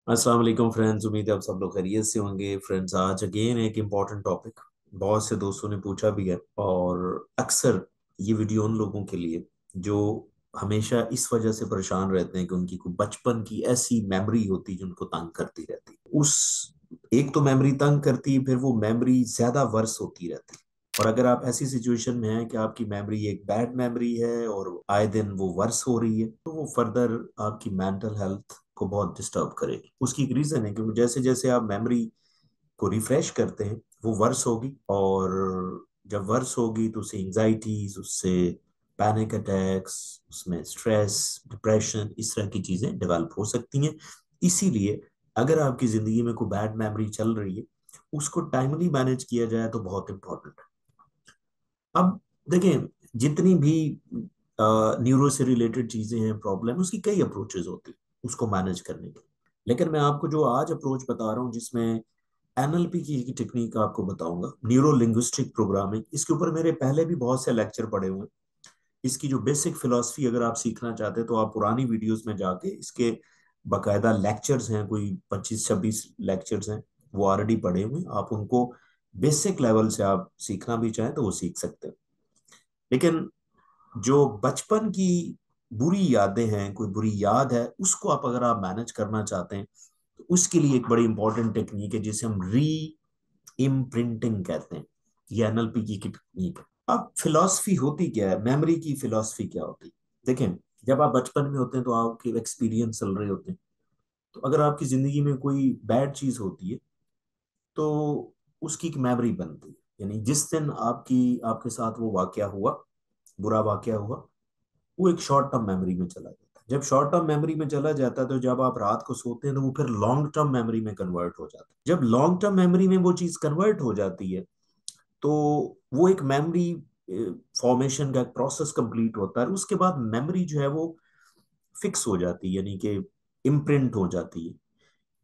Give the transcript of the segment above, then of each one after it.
अस्सलाम वालेकुम फ्रेंड्स। उम्मीद है आप सब लोग खैरियत से होंगे। फ्रेंड्स, आज अगेन एक इम्पॉर्टेंट टॉपिक, बहुत से दोस्तों ने पूछा भी है, और अक्सर ये वीडियो उन लोगों के लिए जो हमेशा इस वजह से परेशान रहते हैं कि उनकी कोई बचपन की ऐसी मेमोरी होती है जो उनको तंग करती रहती है। उस एक तो मेमोरी तंग करती है, फिर वो मेमोरी ज्यादा वर्स होती रहती है। और अगर आप ऐसी सिचुएशन में हैं कि आपकी मेमोरी एक बैड मेमोरी है और आए दिन वो वर्स हो रही है, तो वो फर्दर आपकी मेंटल हेल्थ को बहुत डिस्टर्ब करेगी। उसकी एक रीजन है कि जैसे जैसे आप मेमोरी को रिफ्रेश करते हैं वो वर्स होगी, और जब वर्स होगी तो उससे एंजाइटीज, उससे पैनिक अटैक्स, उसमें स्ट्रेस, डिप्रेशन, इस तरह की चीजें डेवलप हो सकती हैं। इसीलिए अगर आपकी जिंदगी में कोई बैड मेमोरी चल रही है, उसको टाइमली मैनेज किया जाए तो बहुत इंपॉर्टेंट है। अब देखें, जितनी भी न्यूरो से रिलेटेड चीजें हैं, प्रॉब्लम, उसकी कई अप्रोचेज होती हैं उसको मैनेज करने की। लेकिन मैं आपको जो आज अप्रोच बता रहा हूँ, जिसमें एनएलपी की टेक्निक आपको बताऊंगा, न्यूरो लिंग्विस्टिक प्रोग्रामिंग, इसके ऊपर मेरे पहले भी बहुत से लेक्चर पड़े हुए हैं। इसकी जो बेसिक फिलॉसफी अगर आप सीखना चाहते हैं तो आप पुरानी वीडियोस में जाके इसके बकायदा लेक्चर्स हैं, कोई 25-26 लेक्चर्स हैं, वो ऑलरेडी पढ़े हुए हैं। आप उनको बेसिक लेवल से आप सीखना भी चाहें तो वो सीख सकते हैं। लेकिन जो बचपन की बुरी यादें हैं, कोई बुरी याद है, उसको आप अगर आप मैनेज करना चाहते हैं तो उसके लिए एक बड़ी इंपॉर्टेंट टेक्निक है जिसे हम री इम्प्रिंटिंग कहते हैं। ये एनएलपी की टेक्निक है। अब फिलॉसफी होती क्या है, मेमोरी की फिलॉसफी क्या होती है? देखें, जब आप बचपन में होते हैं तो आपके एक्सपीरियंस चल रहे होते हैं। तो अगर आपकी जिंदगी में कोई बैड चीज होती है तो उसकी एक मेमोरी बनती है। यानी जिस दिन आपके साथ वो वाकया हुआ, बुरा वाकया हुआ, वो एक शॉर्ट टर्म मेमोरी में चला जाता है। जब शॉर्ट टर्म मेमोरी में चला जाता है तो जब आप रात को सोते हैं तो वो फिर लॉन्ग टर्म मेमोरी में कन्वर्ट हो जाता है। जब लॉन्ग टर्म मेमोरी में वो चीज कन्वर्ट हो जाती है तो वो एक मेमोरी फॉर्मेशन का एक प्रोसेस कंप्लीट होता है। उसके बाद मेमोरी जो है वो फिक्स हो जाती है, यानी कि इम्प्रिंट हो जाती है,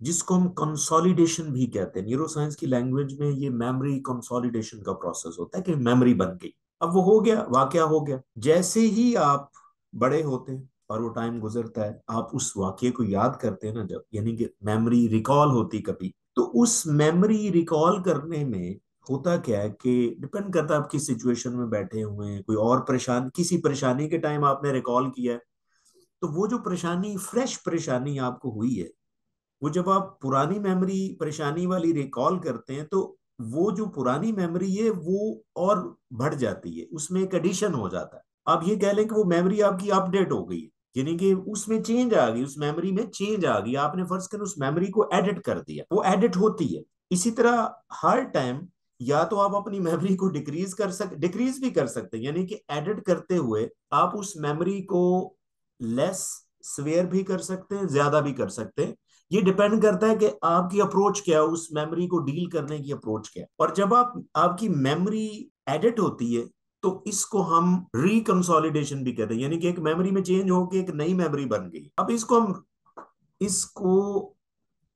जिसको हम कंसोलिडेशन भी कहते हैं। न्यूरो साइंस की लैंग्वेज में ये मेमोरी कंसोलिडेशन का प्रोसेस होता है कि मेमोरी बन गई। अब वो हो गया, वाकया हो गया। जैसे ही आप बड़े होते हैं और वो टाइम गुजरता है, आप उस वाकये को याद करते हैं ना, जब यानी कि मेमोरी रिकॉल होती कभी, तो उस मेमोरी रिकॉल करने में होता क्या है कि डिपेंड करता है आप किस सिचुएशन में बैठे हुए हैं। कोई और परेशान, किसी परेशानी के टाइम आपने रिकॉल किया है, तो वो जो परेशानी, फ्रेश परेशानी आपको हुई है, वो जब आप पुरानी मेमोरी परेशानी वाली रिकॉल करते हैं तो वो जो पुरानी मेमोरी है वो और बढ़ जाती है, उसमें एक एडिशन हो जाता है। आप ये कह लें कि वो मेमोरी आपकी अपडेट हो गई है, यानी कि उसमें चेंज आ गई, उस मेमोरी में चेंज आ गई। आपने फर्ज कर उस मेमोरी को एडिट कर दिया, वो एडिट होती है। इसी तरह हर टाइम या तो आप अपनी मेमोरी को डिक्रीज भी कर सकते हैं, यानी कि एडिट करते हुए आप उस मेमोरी को लेस स्वेयर भी कर सकते हैं, ज्यादा भी कर सकते हैं। ये डिपेंड करता है कि आपकी अप्रोच क्या है, उस मेमोरी को डील करने की अप्रोच क्या है। और जब आपकी मेमोरी एडिट होती है तो इसको हम रिकंसोलिडेशन भी कहते हैं, यानी कि एक मेमोरी में चेंज होकर एक नई मेमोरी बन गई। अब इसको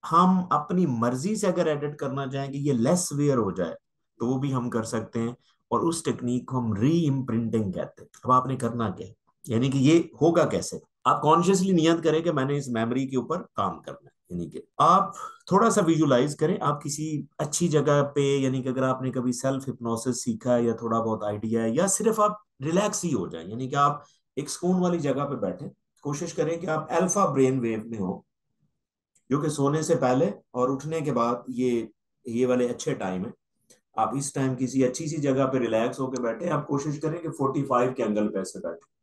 हम अपनी मर्जी से अगर एडिट करना चाहें कि ये लेस वेयर हो जाए तो वो भी हम कर सकते हैं, और उस टेक्निक को हम री इम्प्रिंटिंग कहते हैं। अब आपने करना क्या है, यानी कि ये होगा कैसे? आप कॉन्शियसली नियत करें कि मैंने इस मेमोरी के ऊपर काम करना है, यानी कि आप थोड़ा सा विजुलाइज करें, आप किसी अच्छी जगह पे, यानी कि अगर आपने कभी सेल्फ हिप्नोसिस सीखा है या थोड़ा बहुत आइडिया है, या सिर्फ आप रिलैक्स ही हो जाए, यानी कि आप एक सुकून वाली जगह पे बैठे, कोशिश करें कि आप अल्फा ब्रेन वेव में हो, जो कि सोने से पहले और उठने के बाद ये वाले अच्छे टाइम है। आप इस टाइम किसी अच्छी सी जगह पे रिलैक्स होकर बैठे, आप कोशिश करें कि 45 के एंगल पे ऐसे बैठे।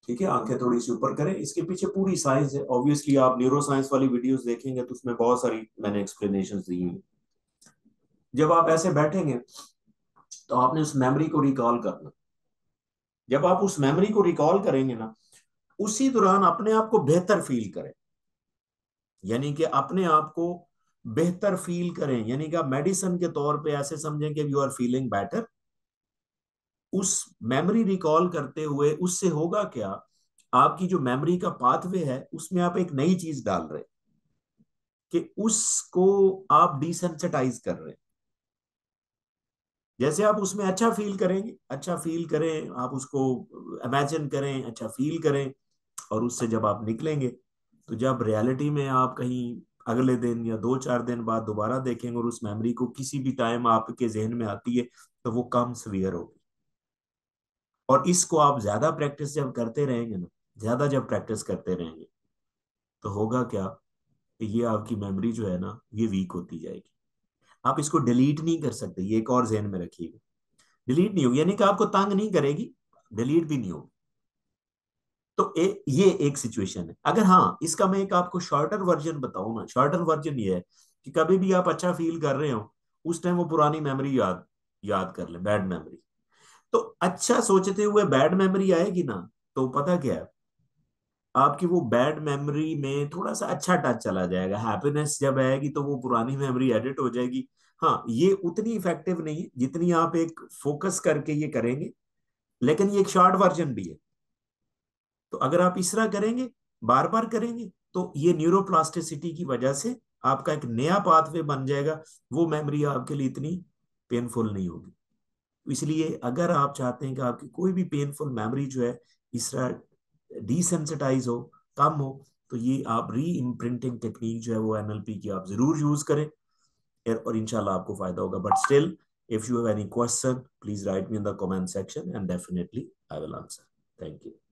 ठीक है, आंखें थोड़ी सी ऊपर करें। इसके पीछे पूरी साइंस है, ऑब्वियसली आप न्यूरो साइंस वाली वीडियोस देखेंगे तो उसमें बहुत सारी मैंने एक्सप्लेनेशन दी हुई। जब आप ऐसे बैठेंगे तो आपने उस मेमोरी को रिकॉल करना। जब आप उस मेमोरी को रिकॉल करेंगे ना, उसी दौरान अपने आप को बेहतर फील करें, यानी कि अपने आप को बेहतर फील करें, यानी कि आप मेडिसिन के तौर पे ऐसे समझें कि यू आर फीलिंग बेटर। उस मेमोरी रिकॉल करते हुए उससे होगा क्या, आपकी जो मेमोरी का पाथवे है उसमें आप एक नई चीज डाल रहे हैं कि उसको आप डिसेंसिटाइज कर रहे हैं। जैसे आप उसमें अच्छा फील करेंगे, अच्छा फील करें, आप उसको इमेजिन करें, अच्छा फील करें, और उससे जब आप निकलेंगे तो जब रियलिटी में आप कहीं अगले दिन या 2-4 दिन बाद दोबारा देखेंगे और उस मेमोरी को किसी भी टाइम आपके जहन में आती है, तो वो कम सवीयर होगी। और इसको आप ज्यादा प्रैक्टिस जब करते रहेंगे ना, ज्यादा जब प्रैक्टिस करते रहेंगे, तो होगा क्या कि ये आपकी मेमोरी जो है ना, ये वीक होती जाएगी। आप इसको डिलीट नहीं कर सकते, ये एक और जहन में रखिएगा। डिलीट नहीं होगी, यानी कि आपको तंग नहीं करेगी, डिलीट भी नहीं होगी। तो ये एक सिचुएशन है। अगर हाँ, इसका मैं एक आपको शॉर्टर वर्जन बताऊं ना, शॉर्टर वर्जन ये है कि कभी भी आप अच्छा फील कर रहे हो, उस टाइम वो पुरानी मेमोरी याद याद कर ले, बैड मेमोरी। तो अच्छा सोचते हुए बैड मेमोरी आएगी ना, तो पता क्या है, आपकी वो बैड मेमोरी में थोड़ा सा अच्छा टच चला जाएगा। हैप्पीनेस जब आएगी तो वो पुरानी मेमोरी एडिट हो जाएगी। हाँ, ये उतनी इफेक्टिव नहीं है जितनी आप एक फोकस करके ये करेंगे, लेकिन ये एक शॉर्ट वर्जन भी है। तो अगर आप इस तरह करेंगे, बार बार करेंगे, तो ये न्यूरोप्लास्टिसिटी की वजह से आपका एक नया पाथवे बन जाएगा। वो मेमोरी आपके लिए इतनी पेनफुल नहीं होगी। तो इसलिए अगर आप चाहते हैं कि आपकी कोई भी पेनफुल मेमोरी जो है इस तरह डिसेंसिटाइज हो, कम हो, तो ये आप री इम्प्रिंटिंग टेक्निक जो है वो एनएलपी की आप जरूर यूज करें, और इंशाल्लाह आपको फायदा होगा। But still, if you have any question, please write me in the comment section and definitely I will answer. Thank you.